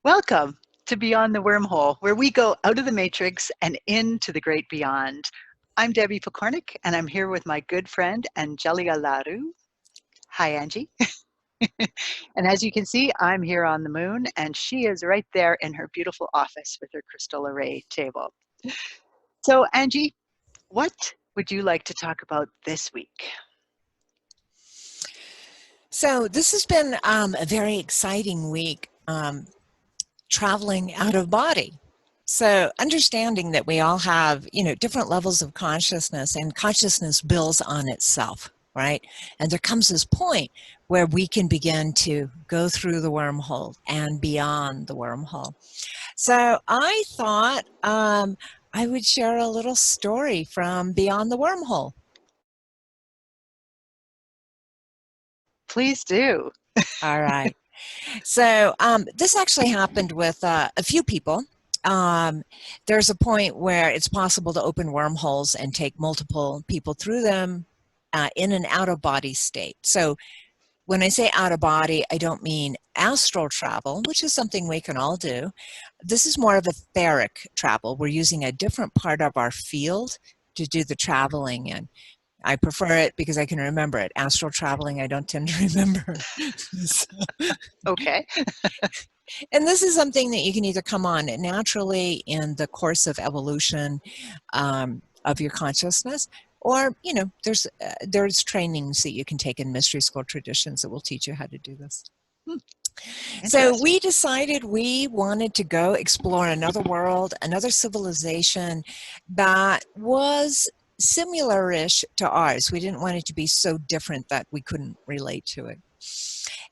Welcome to Beyond the Wormhole, where we go out of the matrix and into the great beyond. I'm Debbie Pokornik, and I'm here with my good friend, Angelia LaRue. Hi, Angie. And as you can see, I'm here on the moon, and she is right there in her beautiful office with her crystal array table. So, Angie, what would you like to talk about this week? So this has been a very exciting week, traveling out of body. So understanding that we all have, different levels of consciousness, and consciousness builds on itself, right? And there comes this point where we can begin to go through the wormhole and beyond the wormhole. So I thought I would share a little story from Beyond the Wormhole. Please do. All right. So this actually happened with a few people. There's a point where it's possible to open wormholes and take multiple people through them in an out-of-body state. So when I say out-of-body, I don't mean astral travel, which is something we can all do. This is more of etheric travel. We're using a different part of our field to do the traveling in. I prefer it because I can remember it. Astral traveling, I don't tend to remember. Okay. And this is something that you can either come on naturally in the course of evolution of your consciousness, or there's trainings that you can take in mystery school traditions that will teach you how to do this. So we decided we wanted to go explore another world, another civilization that was similar-ish to ours. We didn't want it to be so different that we couldn't relate to it.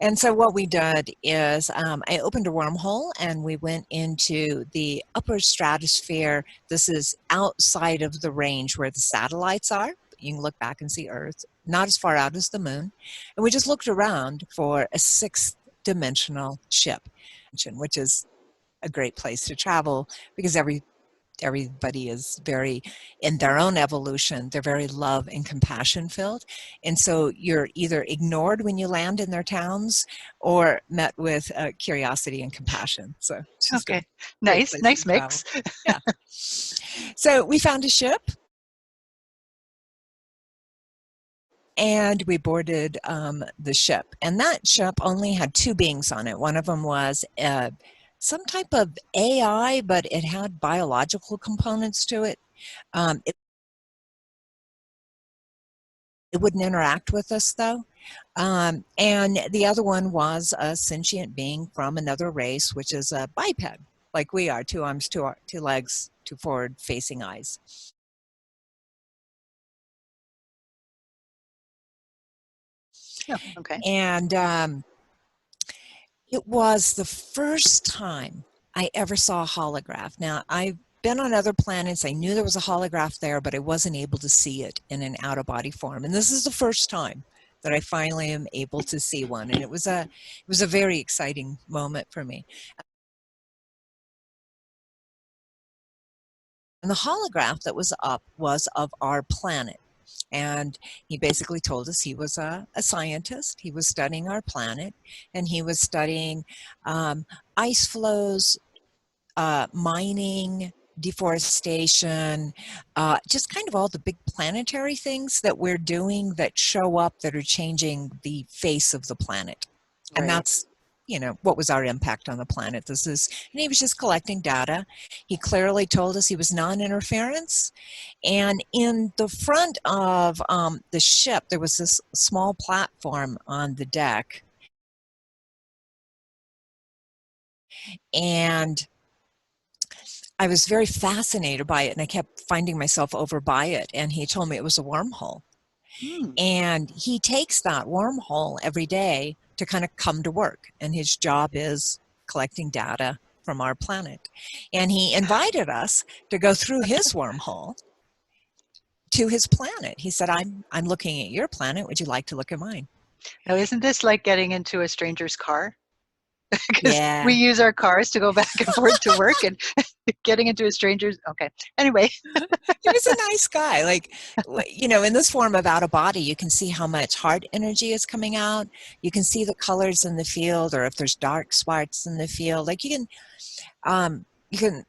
And so what we did is I opened a wormhole and we went into the upper stratosphere. This is outside of the range where the satellites are. You can look back and see Earth, not as far out as the moon. And we just looked around for a sixth dimensional ship, which is a great place to travel because everybody is very, in their own evolution, they're very love and compassion filled. And so you're either ignored when you land in their towns or met with curiosity and compassion. So just Okay. Nice mix. Yeah. So we found a ship and we boarded the ship. And that ship only had two beings on it. One of them was some type of AI, but it had biological components to it. It wouldn't interact with us, though. And the other one was a sentient being from another race, which is a biped, like we are, 2 arms, two legs, 2 forward-facing eyes. Oh, okay. And it was the first time I ever saw a holograph. Now, I've been on other planets. I knew there was a holograph there, but I wasn't able to see it in an out-of-body form. And this is the first time that I finally am able to see one. And it was a very exciting moment for me. And the holograph that was up was of our planet. And he basically told us he was a scientist. He was studying our planet, and he was studying ice flows, mining, deforestation, just kind of all the big planetary things that we're doing that show up that are changing the face of the planet. Right. And that's, what was our impact on the planet? And he was just collecting data. He clearly told us he was non-interference. And in the front of the ship, there was this small platform on the deck. And I was very fascinated by it, and I kept finding myself over by it. And he told me it was a wormhole. And he takes that wormhole every day to kind of come to work. And his job is collecting data from our planet. And he invited us to go through his wormhole to his planet. He said, I'm looking at your planet. Would you like to look at mine? Now, isn't this like getting into a stranger's car? because we Yeah. use our cars to go back and forth to work, and getting into a stranger's. Okay. Anyway. He was a nice guy. Like, you know, in this form of out of body, you can see how much heart energy is coming out. You can see the colors in the field, or if there's dark spots in the field. Like you can,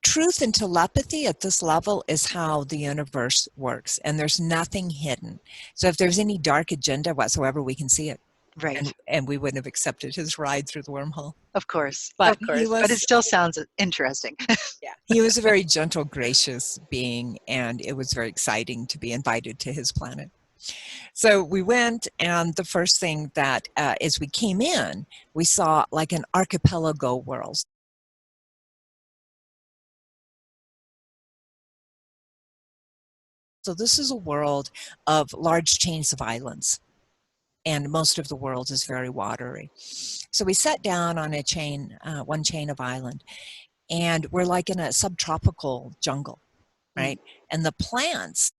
truth and telepathy at this level is how the universe works, and there's nothing hidden. So if there's any dark agenda whatsoever, we can see it. Right. And we wouldn't have accepted his ride through the wormhole. Of course. But Of he course. But it was, still sounds interesting. yeah, he was a very gentle, gracious being, and it was very exciting to be invited to his planet. So we went, and the first thing that, as we came in, we saw like an archipelago world. So this is a world of large chains of islands, and most of the world is very watery. So we sat down on a chain, one chain of island, and we're like in a subtropical jungle, right? And the plants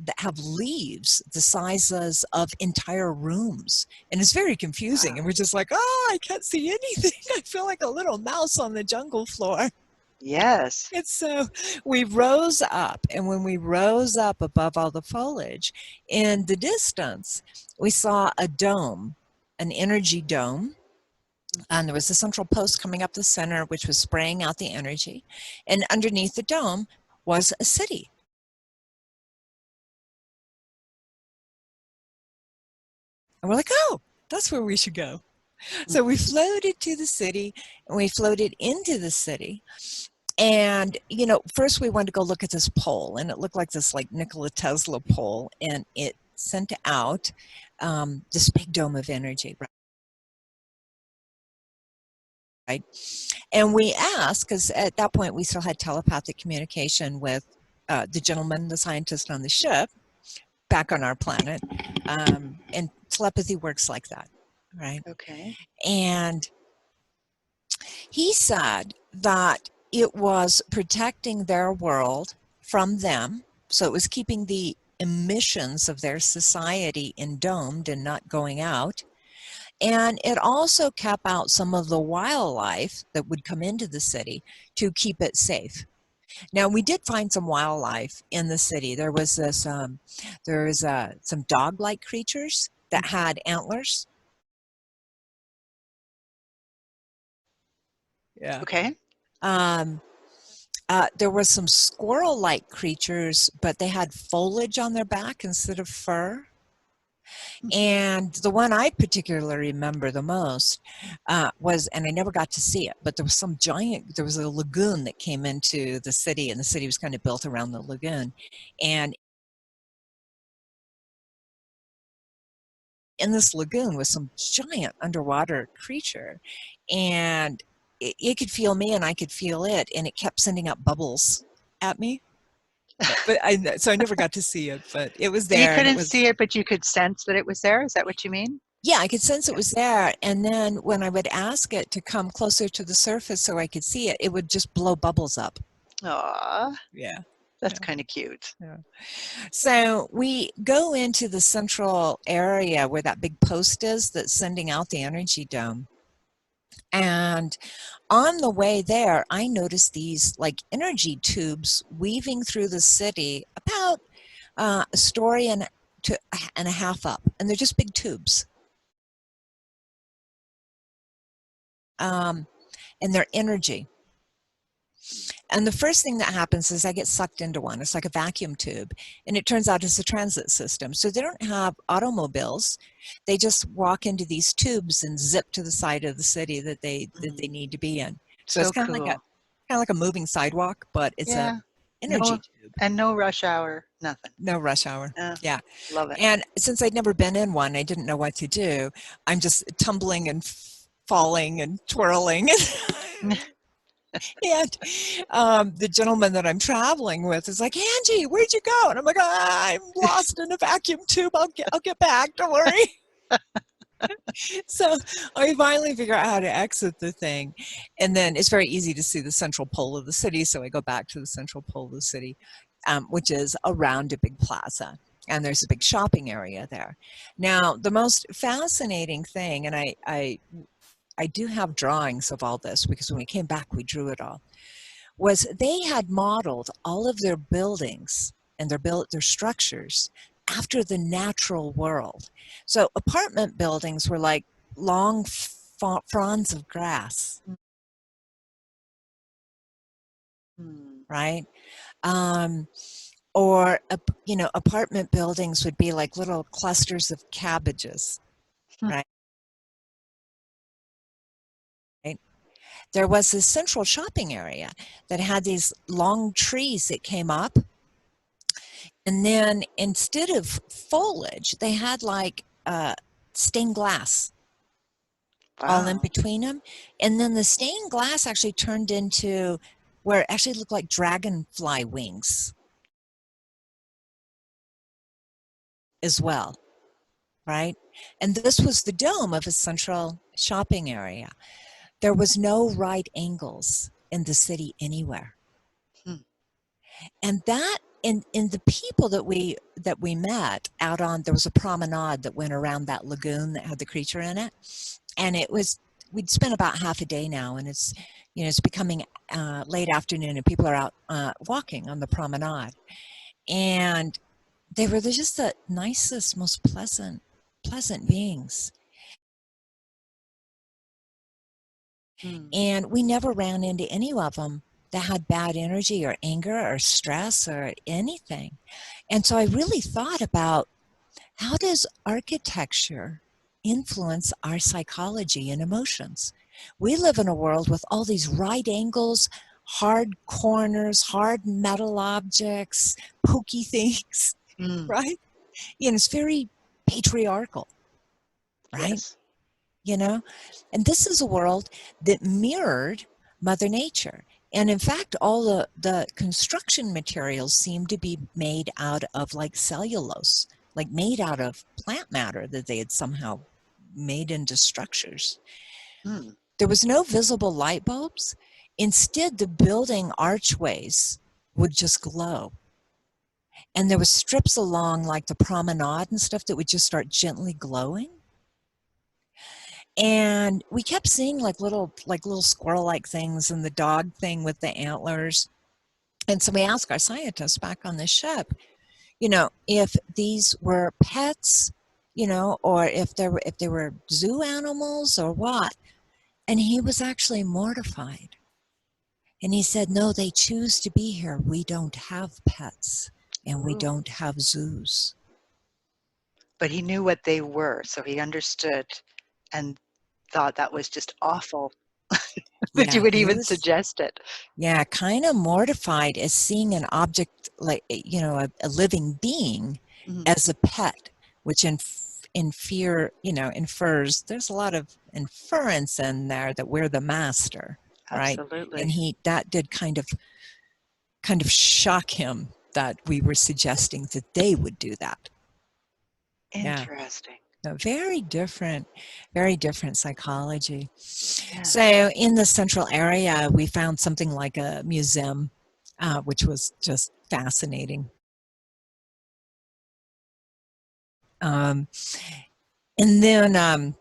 that have leaves the sizes of entire rooms, and it's very confusing. Wow. And we're just like, oh, I can't see anything. I feel like a little mouse on the jungle floor. Yes. And so we rose up, and when we rose up above all the foliage, in the distance, we saw a dome, an energy dome. And there was a central post coming up the center, which was spraying out the energy. And underneath the dome was a city. And we're like, oh, that's where we should go. So we floated to the city, and we floated into the city. And, you know, first we wanted to go look at this pole, and it looked like this like Nikola Tesla pole, and it sent out this big dome of energy, right? And we asked, because at that point we still had telepathic communication with the gentleman, the scientist on the ship, back on our planet. And telepathy works like that, right? Okay. And he said that it was protecting their world from them. So it was keeping the emissions of their society endomed and not going out. And it also kept out some of the wildlife that would come into the city to keep it safe. Now, we did find some wildlife in the city. There was this, some dog-like creatures that had antlers. Yeah. Okay. There were some squirrel-like creatures, but they had foliage on their back instead of fur. And the one I particularly remember the most was, and I never got to see it, but there was some giant, there was a lagoon that came into the city, and the city was kind of built around the lagoon. And in this lagoon was some giant underwater creature, and it could feel me and I could feel it, and it kept sending up bubbles at me. But so I never got to see it, but it was there. You And it couldn't was, see it, but you could sense that it was there. Is that what you mean? yeah, I could sense it was there. And then when I would ask it to come closer to the surface so I could see it, it would just blow bubbles up. Aw, Yeah. that's kind of cute. Yeah. So we go into the central area where that big post is that's sending out the energy dome. And on the way there, I noticed these like energy tubes weaving through the city about a story and a half up. And they're just big tubes. And they're energy. And the first thing that happens is I get sucked into one. It's like a vacuum tube. And it turns out it's a transit system. So they don't have automobiles. They just walk into these tubes and zip to the side of the city that they need to be in. So it's kind cool. of like a moving sidewalk, but it's a energy tube. And no rush hour, nothing. No rush hour. Yeah. Love it. And since I'd never been in one, I didn't know what to do. I'm just tumbling and falling and twirling. And the gentleman that I'm traveling with is like, Angie, where'd you go? And I'm like, I'm lost in a vacuum tube. I'll get back. Don't worry. So I finally figure out how to exit the thing. And then it's very easy to see the central pole of the city. So I go back to the central pole of the city, which is around a big plaza. and there's a big shopping area there. Now, the most fascinating thing, and I do have drawings of all this because when we came back, we drew it all, was they had modeled all of their buildings and their structures after the natural world. So apartment buildings were like long fronds of grass, Hmm. right? Or apartment buildings would be like little clusters of cabbages, Hmm. right? There was this central shopping area that had these long trees that came up, and then instead of foliage, they had like stained glass all in Wow. between them. And then the stained glass actually turned into where it actually looked like dragonfly wings as well, right? And this was the dome of a central shopping area. There was no right angles in the city anywhere. Hmm. And that in the people that we met out on, there was a promenade that went around that lagoon that had the creature in it. And we'd spent about half a day now, and it's becoming late afternoon, and people are out walking on the promenade. And they were just the nicest, most pleasant beings. Hmm. And we never ran into any of them that had bad energy or anger or stress or anything. And so I really thought about, how does architecture influence our psychology and emotions? We live in a world with all these right angles, hard corners, hard metal objects, pokey things, Hmm. right? It's very patriarchal, right? Yes. And this is a world that mirrored Mother Nature. And in fact, all the construction materials seem to be made out of like cellulose, like made out of plant matter that they had somehow made into structures. Hmm. There was no visible light bulbs. Instead, the building archways would just glow. And there was strips along like the promenade and stuff that would just start gently glowing. And we kept seeing little squirrel-like things and the dog thing with the antlers. And so we asked our scientists back on the ship, if these were pets, or if they were zoo animals or what. And he was actually mortified. And he said, no, they choose to be here. We don't have pets and we Ooh. don't have zoos. But he knew what they were, so he understood and thought that was just awful that you Yeah, would he even was, suggest it. yeah, kind of mortified as seeing an object like, a living being Mhm. as a pet, which infers, there's a lot of inference in there that we're the master, right? And Absolutely. that did kind of shock him that we were suggesting that they would do that. Yeah. Interesting. No, very different psychology. Yes. So in the central area, we found something like a museum, which was just fascinating. Um, and then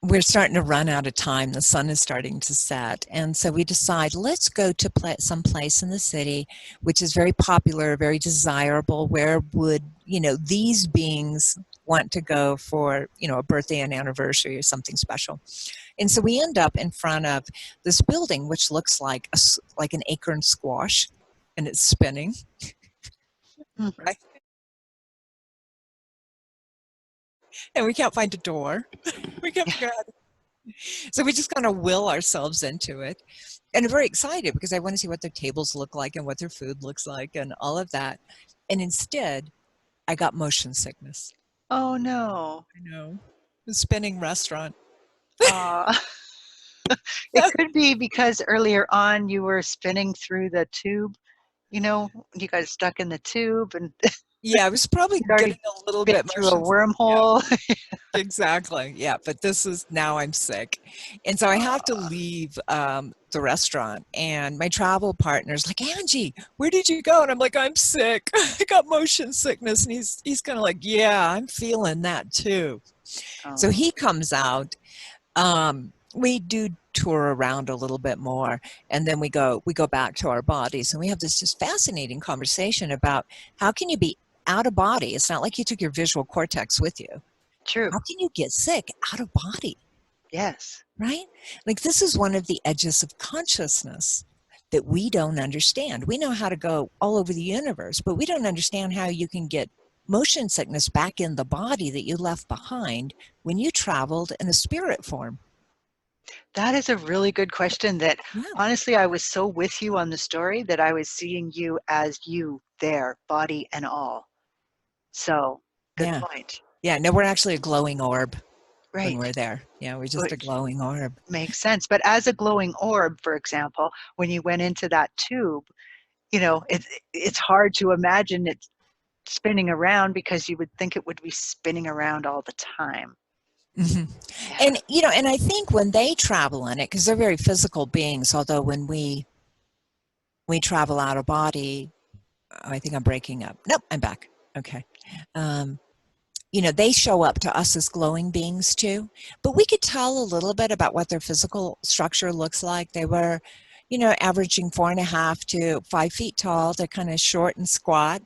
we're starting to run out of time. The sun is starting to set. And so we decide, let's go to some place in the city, which is very popular, very desirable. Where would, these beings want to go for, a birthday and anniversary or something special? And so we end up in front of this building, which looks like like an acorn squash, and it's spinning, Hmm. right? And we can't find a door. We can't Yeah. figure out. So we just kind of will ourselves into it. And I'm very excited because I want to see what their tables look like and what their food looks like and all of that. And instead, I got motion sickness. Oh no. I know. A spinning restaurant. Uh, it could be because earlier on you were spinning through the tube, you got stuck in the tube and Yeah, I was probably You'd already getting a little been bit through a motion sick. Yeah. wormhole. Exactly. Yeah, but this is now I'm sick. And so I have to Aw, leave the restaurant. And my travel partner's like, Angie, where did you go? And I'm like, I'm sick. I got motion sickness. And he's kind of like, yeah, I'm feeling that too. So oh, he comes out. We do tour around a little bit more, and then we go back to our bodies, and we have this just fascinating conversation about how can you be out of body? It's not like you took your visual cortex with you. true. How can you get sick out of body, Yes. right? Like this is one of the edges of consciousness that we don't understand. We know how to go all over the universe, but we don't understand how you can get motion sickness back in the body that you left behind when you traveled in a spirit form. That is a really good question that Yeah, honestly, I was so with you on the story that I was seeing you as you there, body and all. So, good yeah, point. yeah. No, we're actually a glowing orb when Right. we're there. Yeah, we're just a Which glowing orb. makes sense. But as a glowing orb, for example, when you went into that tube, it's hard to imagine it spinning around because you would think it would be spinning around all the time. Mhm. Yeah. And and I think when they travel in it, because they're very physical beings, although when we travel out of body, I think I'm breaking up. Nope, I'm back. Okay. Um, they show up to us as glowing beings too, but we could tell a little bit about what their physical structure looks like. They were, averaging 4.5 to 5 feet tall. They're kind of short and squat.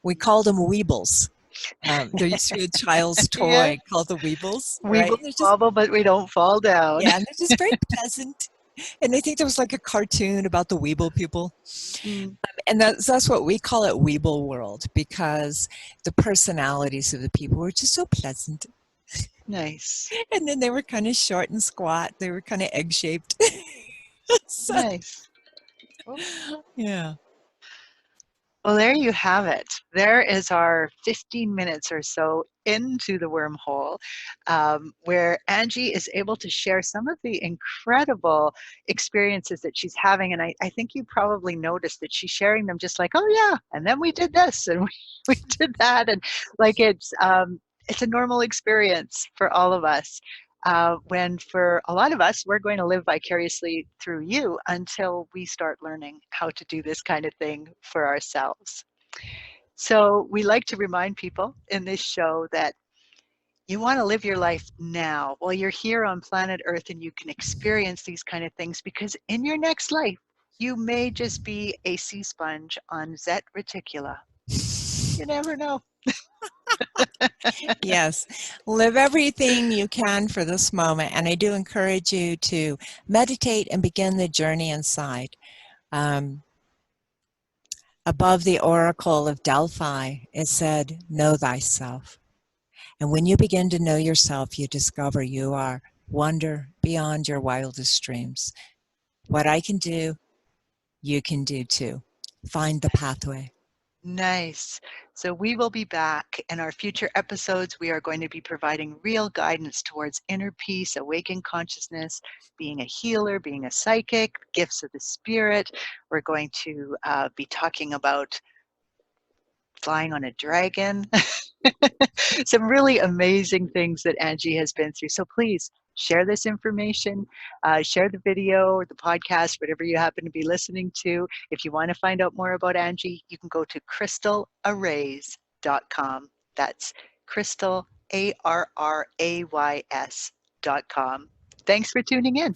We called them Weebles. There used to be a child's Yeah. toy called the Weebles, We right? will And they're just, wobble, but we don't fall down. yeah, and they're just very pleasant. And I think there was like a cartoon about the Weeble people. Mm, And that's what we call it, Weeble World, because the personalities of the people were just so pleasant. nice. And then they were kind of short and squat. They were kind of egg shaped. So, Nice. Oh, yeah. well, there you have it. There is our 15 minutes or so into the wormhole, where Angie is able to share some of the incredible experiences that she's having. And I think you probably noticed that she's sharing them just like, oh, yeah, and then we did this and we did that. And like it's a normal experience for all of us. When for a lot of us, we're going to live vicariously through you until we start learning how to do this kind of thing for ourselves. So, we like to remind people in this show that you want to live your life now while you're here on planet Earth and you can experience these kind of things because in your next life, you may just be a sea sponge on Zet Reticula. You never know. Yes. Live everything you can for this moment. And I do encourage you to meditate and begin the journey inside. Um, Above the oracle of Delphi, it said, know thyself. And when you begin to know yourself, you discover you are wonder beyond your wildest dreams. What I can do, you can do too. Find the pathway. Nice. So we will be back in our future episodes. We are going to be providing real guidance towards inner peace, awakened consciousness, being a healer, being a psychic, gifts of the spirit. We're going to be talking about flying on a dragon. Some really amazing things that Angie has been through. So please share this information, share the video or the podcast, whatever you happen to be listening to. If you want to find out more about Angie, you can go to crystalarays.com. That's crystal, ARRAYS.com. Thanks for tuning in.